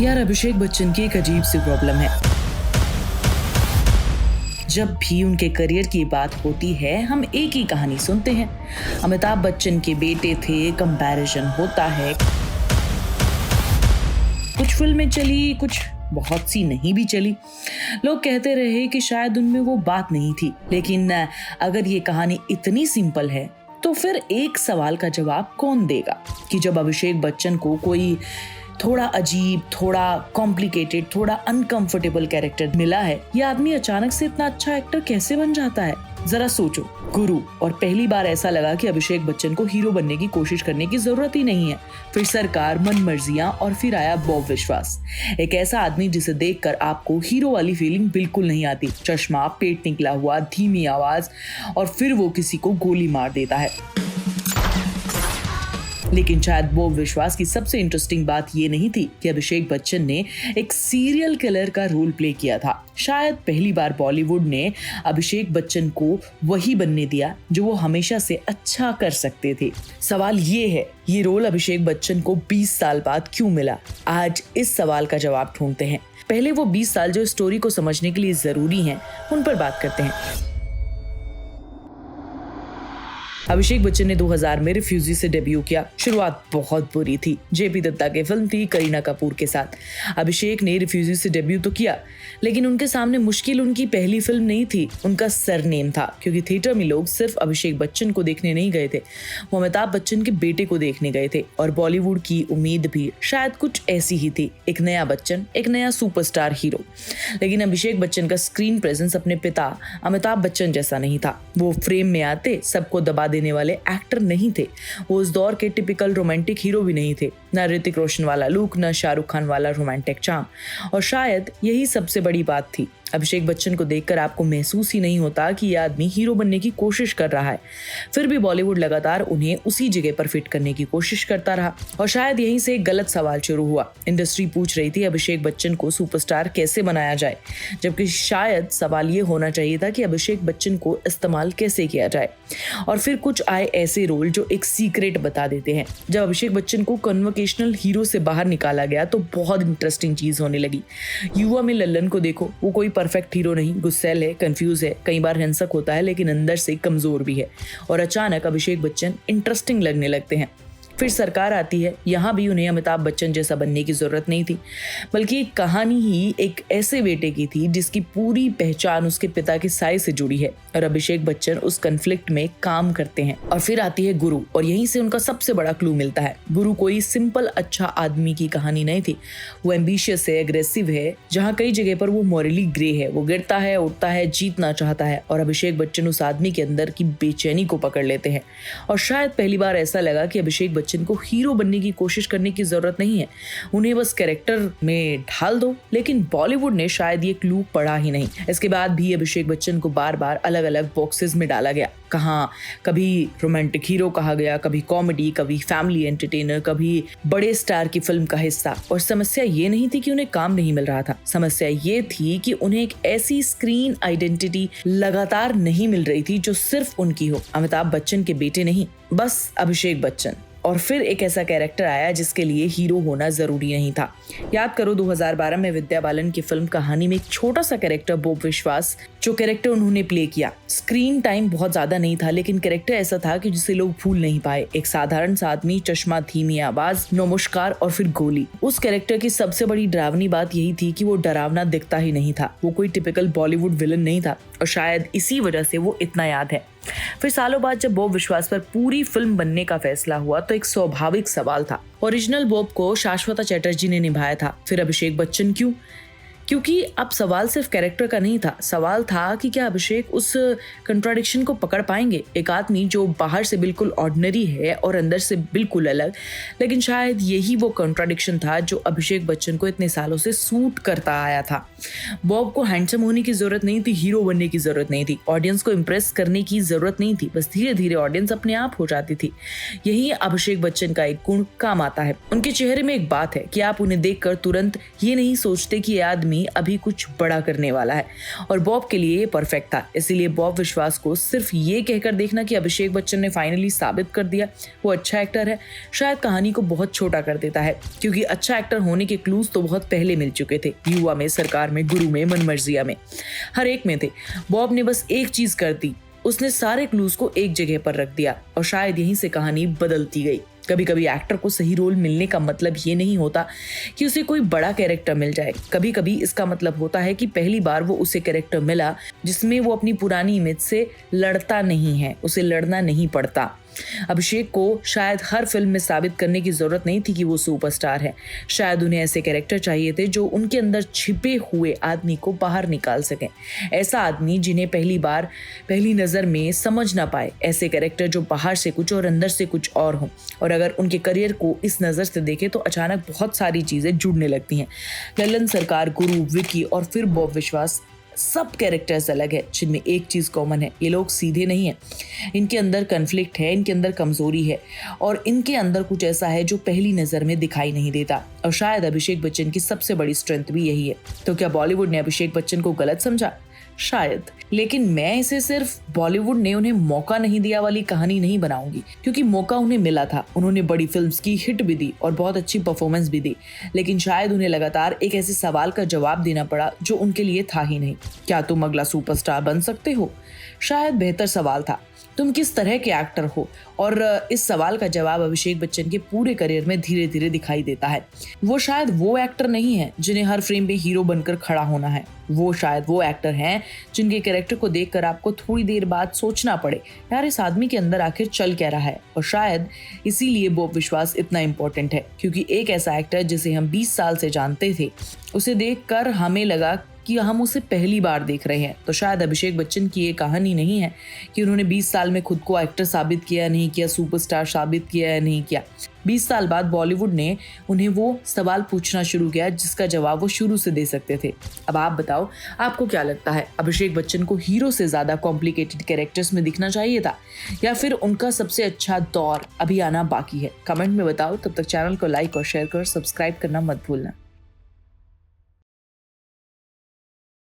यार अभिषेक बच्चन की एक अजीब सी प्रॉब्लम है। जब भी उनके करियर की बात होती है हम एक ही कहानी सुनते हैं। अमिताभ बच्चन के बेटे थे, कंपैरिजन होता है। कुछ फिल्में चली, कुछ बहुत सी नहीं भी चली। लोग कहते रहे कि शायद उनमें वो बात नहीं थी। लेकिन अगर ये कहानी इतनी सिंपल है तो फिर एक सवाल का जवाब कौन देगा कि जब अभिषेक बच्चन को कोई थोड़ा अजीब, थोड़ा कॉम्प्लिकेटेड, थोड़ा अनकंफर्टेबल कैरेक्टर मिला है, ये आदमी अचानक से इतना अच्छा एक्टर कैसे बन जाता है? जरा सोचो, गुरु, और पहली बार ऐसा लगा कि अभिषेक बच्चन को हीरो बनने की कोशिश करने की जरूरत ही नहीं है। फिर सरकार, मन मर्जियां, और फिर आया बॉब विश्वास, एक ऐसा आदमी जिसे देखकर आपको हीरो वाली फीलिंग बिल्कुल नहीं आती। चश्मा, पेट निकला हुआ, धीमी आवाज, और फिर वो किसी को गोली मार देता है। लेकिन शायद बॉब विश्वास की सबसे इंटरेस्टिंग बात ये नहीं थी कि अभिषेक बच्चन ने एक सीरियल किलर का रोल प्ले किया था। शायद पहली बार बॉलीवुड ने अभिषेक बच्चन को वही बनने दिया जो वो हमेशा से अच्छा कर सकते थे। सवाल ये है, ये रोल अभिषेक बच्चन को 20 साल बाद क्यों मिला? आज इस सवाल का जवाब ढूंढते हैं। पहले वो 20 साल जो स्टोरी को समझने के लिए जरूरी हैं, उन पर बात करते हैं। अभिषेक बच्चन ने 2000 में रिफ्यूजी से डेब्यू किया। शुरुआत बहुत बुरी थी। जेपी दत्ता की फिल्म थी करीना कपूर के साथ। अभिषेक ने रिफ्यूजी से डेब्यू तो किया, लेकिन उनके सामने मुश्किल उनकी पहली फिल्म नहीं थी, उनका सरनेम था। क्योंकि थिएटर में लोग सिर्फ अभिषेक बच्चन को देखने नहीं गए थे, वो अमिताभ बच्चन के बेटे को देखने गए थे। और बॉलीवुड की उम्मीद भी शायद कुछ ऐसी ही थी, एक नया बच्चन, एक नया सुपरस्टार हीरो। लेकिन अभिषेक बच्चन का स्क्रीन प्रेजेंस अपने पिता अमिताभ बच्चन जैसा नहीं था। वो फ्रेम में आते सबको दबा देने वाले एक्टर नहीं थे। वो उस दौर के टिपिकल रोमांटिक हीरो भी नहीं थे। ना ऋतिक रोशन वाला लुक, ना शाहरुख खान वाला रोमांटिक चार्म। और शायद यही सबसे बड़ी बात थी। अभिषेक बच्चन को देखकर आपको महसूस ही नहीं होता कि यह आदमी हीरो बनने की कोशिश कर रहा है। फिर भी बॉलीवुड लगातार उन्हें उसी जगह पर फिट करने की कोशिश करता रहा। और शायद यहीं से एक गलत सवाल शुरू हुआ। इंडस्ट्री पूछ रही थी अभिषेक बच्चन को सुपरस्टार कैसे बनाया जाए, जबकि शायद सवाल ये होना चाहिए था कि अभिषेक बच्चन को इस्तेमाल कैसे किया जाए। और फिर कुछ आए ऐसे रोल जो एक सीक्रेट बता देते हैं। जब अभिषेक बच्चन को कन्वोकेशनल हीरो से बाहर निकाला गया तो बहुत इंटरेस्टिंग चीज होने लगी। युवा में लल्लन को देखो, वो कोई परफेक्ट हीरो नहीं, गुस्सैल है, कंफ्यूज है, कई बार हिंसक होता है, लेकिन अंदर से कमजोर भी है। और अचानक अभिषेक बच्चन इंटरेस्टिंग लगने लगते हैं। फिर सरकार आती है, यहाँ भी उन्हें अमिताभ बच्चन जैसा बनने की जरूरत नहीं थी, बल्कि कहानी ही एक ऐसे बेटे की थी जिसकी पूरी पहचान उसके पिता के साय से जुड़ी है। और अभिषेक बच्चन उस कन्फ्लिक्ट में काम करते हैं। और फिर आती है गुरु, और यहीं से उनका सबसे बड़ा क्लू मिलता है। गुरु कोई सिंपल अच्छा आदमी की कहानी नहीं थी। वो एम्बिशियस है, एग्रेसिव है, जहाँ कई जगह पर वो मॉरली ग्रे है। वो गिरता है, उठता है, जीतना चाहता है। और अभिषेक बच्चन उस आदमी के अंदर की बेचैनी को पकड़ लेते हैं। और शायद पहली बार ऐसा लगा कि अभिषेक बच्चन को हीरो बनने की कोशिश करने की जरूरत नहीं है, उन्हें बस कैरेक्टर में ढाल दो। लेकिन बॉलीवुड ने शायद ये क्लू पढ़ा ही नहीं। इसके बाद भी अभिषेक बच्चन को बार बार अलग अलग बॉक्सेस में डाला गया। कहाँ कभी रोमांटिक हीरो कहा गया, कभी कॉमेडी, कभी फैमिली एंटरटेनर, कभी बड़े स्टार की फिल्म का हिस्सा। और समस्या ये नहीं थी कि उन्हें काम नहीं मिल रहा था, समस्या ये थी कि उन्हें एक ऐसी स्क्रीन आइडेंटिटी लगातार नहीं मिल रही थी जो सिर्फ उनकी हो। अमिताभ बच्चन के बेटे नहीं, बस अभिषेक बच्चन। और फिर एक ऐसा कैरेक्टर आया जिसके लिए हीरो होना जरूरी नहीं था। याद करो 2012 में विद्या बालन की फिल्म कहानी में एक छोटा सा कैरेक्टर बॉब विश्वास, जो कैरेक्टर उन्होंने प्ले किया। स्क्रीन टाइम बहुत ज्यादा नहीं था, लेकिन कैरेक्टर ऐसा था कि जिसे लोग भूल नहीं पाए। एक साधारण सा आदमी, चश्मा, धीमी आवाज, नमस्कार, और फिर गोली। उस कैरेक्टर की सबसे बड़ी डरावनी बात यही थी कि वो डरावना दिखता ही नहीं था। वो कोई टिपिकल बॉलीवुड विलन नहीं था, और शायद इसी वजह से वो इतना याद है। फिर सालों बाद जब बॉब विश्वास पर पूरी फिल्म बनने का फैसला हुआ तो एक स्वाभाविक सवाल था। ओरिजिनल बॉब को शाश्वता चैटर्जी ने निभाया था, फिर अभिषेक बच्चन क्यों? क्योंकि अब सवाल सिर्फ कैरेक्टर का नहीं था, सवाल था कि क्या अभिषेक उस कंट्राडिक्शन को पकड़ पाएंगे। एक आदमी जो बाहर से बिल्कुल ऑर्डिनरी है और अंदर से बिल्कुल अलग। लेकिन शायद यही वो कंट्राडिक्शन था जो अभिषेक बच्चन को इतने सालों से सूट करता आया था। बॉब को हैंडसम होने की जरूरत नहीं थी, हीरो बनने की जरूरत नहीं थी, ऑडियंस को इम्प्रेस करने की जरूरत नहीं थी, बस धीरे धीरे ऑडियंस अपने आप हो जाती थी। यही अभिषेक बच्चन का एक गुण काम आता है। उनके चेहरे में एक बात है कि आप उन्हें देखकर तुरंत ये नहीं सोचते कि ये आदमी कहानी अभी कुछ बड़ा करने वाला है और बॉब के लिए ये परफेक्ट था। इसीलिए बॉब विश्वास को सिर्फ ये कहकर देखना कि अभिषेक बच्चन ने फाइनली साबित कर दिया वो अच्छा एक्टर है, शायद कहानी को बहुत छोटा कर देता है, क्योंकि अच्छा एक्टर होने के क्लूज तो बहुत पहले मिल चुके थे। युवा में, सरकार में, गुरु में, मनमर्जिया में, हर एक में थे। बॉब ने बस एक चीज कर दी, उसने सारे क्लूज को एक जगह पर रख दिया और शायद यहीं से कहानी बदलती गई। कभी कभी एक्टर को सही रोल मिलने का मतलब ये नहीं होता कि उसे कोई बड़ा कैरेक्टर मिल जाए। कभी कभी इसका मतलब होता है कि पहली बार वो उसे कैरेक्टर मिला जिसमें वो अपनी पुरानी इमेज से लड़ता नहीं है, उसे लड़ना नहीं पड़ता। अभिषेक को शायद हर फिल्म में साबित करने की जरूरत नहीं थी कि वो सुपरस्टार है। शायद उन्हें ऐसे कैरेक्टर चाहिए थे जो उनके अंदर छिपे हुए आदमी को बाहर निकाल सकें। ऐसा आदमी जिन्हें पहली नजर में समझ ना पाए। ऐसे कैरेक्टर जो बाहर से कुछ और अंदर से कुछ और हो। और अगर उनके करियर को इस नजर से देखें तो अचानक बहुत सारी चीजें जुड़ने लगती हैं। ललन सरकार, गुरु, विकी और फिर बॉब विश्वास, सब कैरेक्टर्स अलग है जिनमें एक चीज कॉमन है, ये लोग सीधे नहीं है। इनके अंदर कन्फ्लिक्ट है, इनके अंदर कमजोरी है और इनके अंदर कुछ ऐसा है जो पहली नजर में दिखाई नहीं देता। और शायद अभिषेक बच्चन की सबसे बड़ी स्ट्रेंथ भी यही है। तो क्या बॉलीवुड ने अभिषेक बच्चन को गलत समझा? शायद, लेकिन मैं इसे सिर्फ बॉलीवुड ने उन्हें मौका नहीं दिया वाली कहानी नहीं बनाऊंगी, क्योंकि मौका उन्हें मिला था। उन्होंने बड़ी फिल्म्स की हिट भी दी और बहुत अच्छी परफॉर्मेंस भी दी, लेकिन शायद उन्हें लगातार एक ऐसे सवाल का जवाब देना पड़ा जो उनके लिए था ही नहीं। क्या तुम अगला सुपरस्टार बन सकते हो? शायद बेहतर सवाल था, तुम किस तरह के एक्टर हो? और इस सवाल का जवाब अभिषेक बच्चन के पूरे करियर में धीरे धीरे दिखाई देता है। वो शायद वो एक्टर नहीं है जिन्हें हर फ्रेम पे हीरो बनकर खड़ा होना है। वो शायद वो एक्टर हैं जिनके कैरेक्टर को देखकर आपको थोड़ी देर बाद सोचना पड़े, यार इस आदमी के अंदर आखिर चल क्या रहा है। और शायद इसीलिए बॉब विश्वास इतना इम्पोर्टेंट है, क्योंकि एक ऐसा एक्टर जिसे हम 20 साल से जानते थे, उसे देखकर हमें लगा कि हम उसे पहली बार देख रहे हैं। तो शायद अभिषेक बच्चन की ये कहानी नहीं है कि उन्होंने 20 साल में खुद को एक्टर साबित किया नहीं किया, सुपरस्टार साबित किया या नहीं किया। 20 साल बाद बॉलीवुड ने उन्हें वो सवाल पूछना शुरू किया जिसका जवाब वो शुरू से दे सकते थे। अब आप बताओ, आपको क्या लगता है, अभिषेक बच्चन को हीरो से ज्यादा कॉम्प्लिकेटेड कैरेक्टर्स में दिखना चाहिए था या फिर उनका सबसे अच्छा दौर अभी आना बाकी है? कमेंट में बताओ। तब तक चैनल को लाइक और शेयर कर सब्सक्राइब करना मत भूलना।